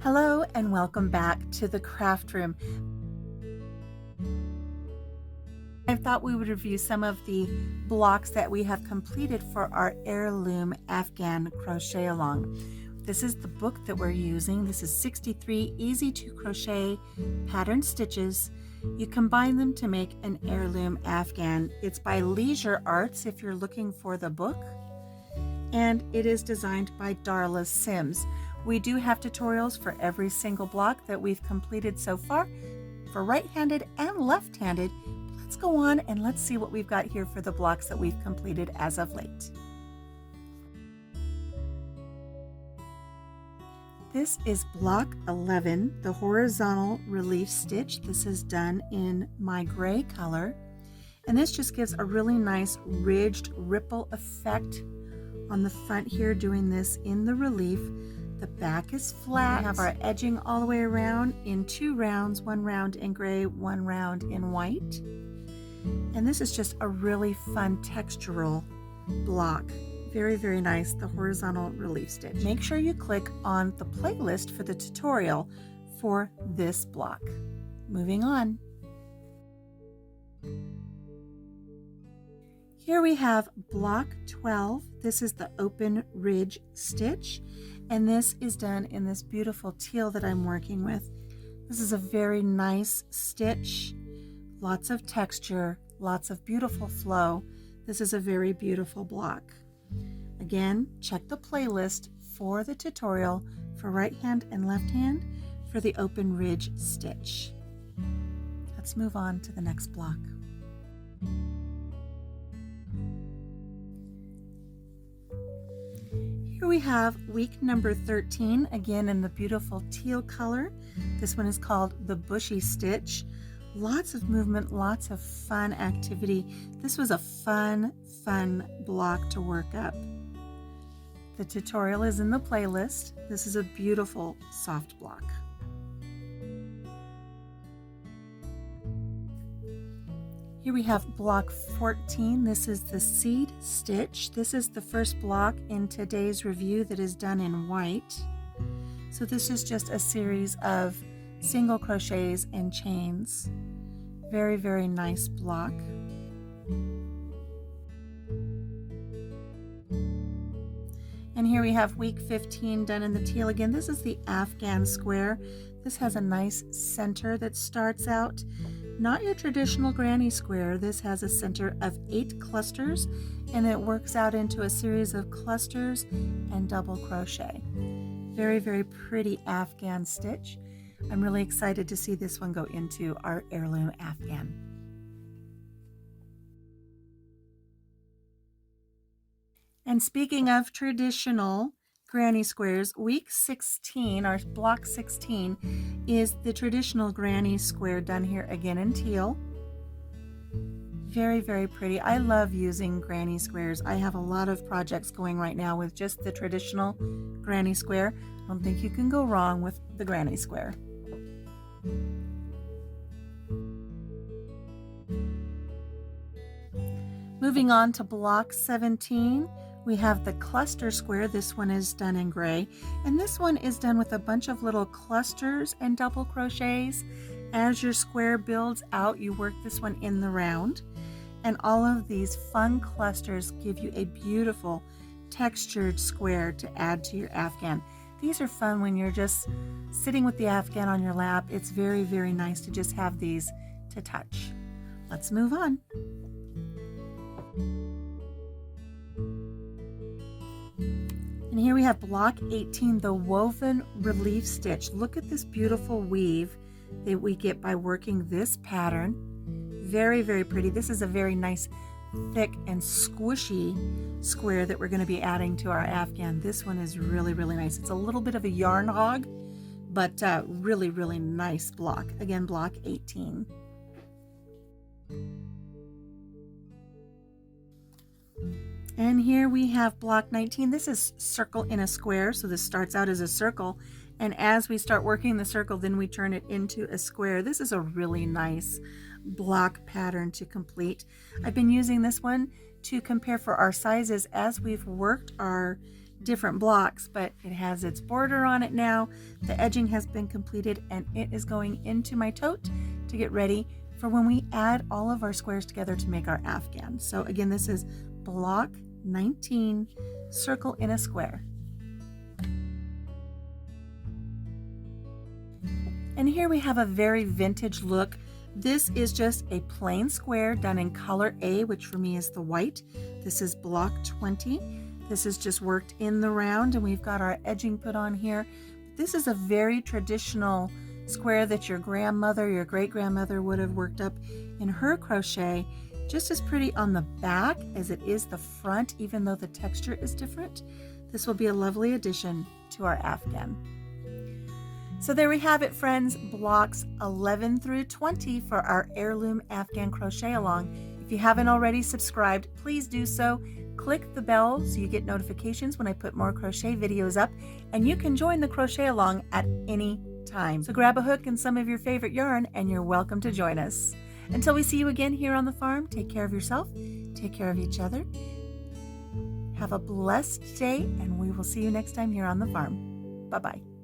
Hello and welcome back to the craft room. I thought we would review some of the blocks that we have completed for our Heirloom Afghan crochet along. This is the book that we're using. This is 63 Easy-To-Crochet pattern stitches. You combine them to make an Heirloom Afghan. It's by Leisure Arts if you're looking for the book, and it is designed by Darla Sims. We do have tutorials for every single block that we've completed so far for right-handed and left-handed. Let's go on and let's see what we've got here for the blocks that we've completed as of late. This is block 11, the horizontal relief stitch. This is done in my gray color, and this just gives a really nice ridged ripple effect on the front here, doing this in the relief. The back is flat. We have our edging all the way around in 2 rounds, 1 round in gray, 1 round in white. And this is just a really fun textural block. Very, very nice, the horizontal relief stitch. Make sure you click on the playlist for the tutorial for this block. Moving on. Here we have block 12. This is the open ridge stitch, and this is done in this beautiful teal that I'm working with. This is a very nice stitch, lots of texture, lots of beautiful flow. This is a very beautiful block. Again, check the playlist for the tutorial for right hand and left hand for the open ridge stitch. Let's move on to the next block. Here we have week number 13, again in the beautiful teal color. This one is called the bushy stitch. Lots of movement, lots of fun activity. This was a fun block to work up. The tutorial is in the playlist. This is a beautiful soft block. Here we have block 14. This is the seed stitch. This is the first block in today's review that is done in white. So this is just a series of single crochets and chains. Very, very nice block. And here we have week 15 done in the teal again. This is the Afghan square. This has a nice center that starts out. Not your traditional granny square. This has a center of 8 clusters, and it works out into a series of clusters and double crochet. Very, very pretty Afghan stitch. I'm really excited to see this one go into our Heirloom Afghan. And speaking of traditional granny squares, week 16, our block 16, is the traditional granny square done here again in teal. Very, very pretty. I love using granny squares. I have a lot of projects going right now with just the traditional granny square. I don't think you can go wrong with the granny square. Moving on to block 17, we have the cluster square. This one is done in gray, and this one is done with a bunch of little clusters and double crochets. As your square builds out, you work this one in the round, and all of these fun clusters give you a beautiful textured square to add to your Afghan. These are fun when you're just sitting with the Afghan on your lap. It's very, very nice to just have these to touch. Let's move on. And here we have block 18, the woven relief stitch. Look at this beautiful weave that we get by working this pattern. Very, very pretty. This is a very nice, thick and squishy square that we're going to be adding to our Afghan. This one is really, really nice. It's a little bit of a yarn hog, but really, really nice block. Again, block 18. And here we have block 19. This is circle in a square, so this starts out as a circle, and as we start working the circle, then we turn it into a square. This is a really nice block pattern to complete. I've been using this one to compare for our sizes as we've worked our different blocks, but it has its border on it now. The edging has been completed and it is going into my tote to get ready for when we add all of our squares together to make our Afghan. So again, this is block 19, circle in a square. And here we have a very vintage look. This is just a plain square done in color A, which for me is the white. This is block 20. This is just worked in the round, and we've got our edging put on here. This is a very traditional square that your grandmother, your great-grandmother would have worked up in her crochet, just as pretty on the back as it is the front, even though the texture is different. This will be a lovely addition to our Afghan. So there we have it, friends, blocks 11 through 20 for our Heirloom Afghan crochet along. If you haven't already subscribed, please do so. Click the bell so you get notifications when I put more crochet videos up, and you can join the crochet along at any time. So grab a hook and some of your favorite yarn and you're welcome to join us. Until we see you again here on the farm, take care of yourself, take care of each other. Have a blessed day, and we will see you next time here on the farm. Bye-bye.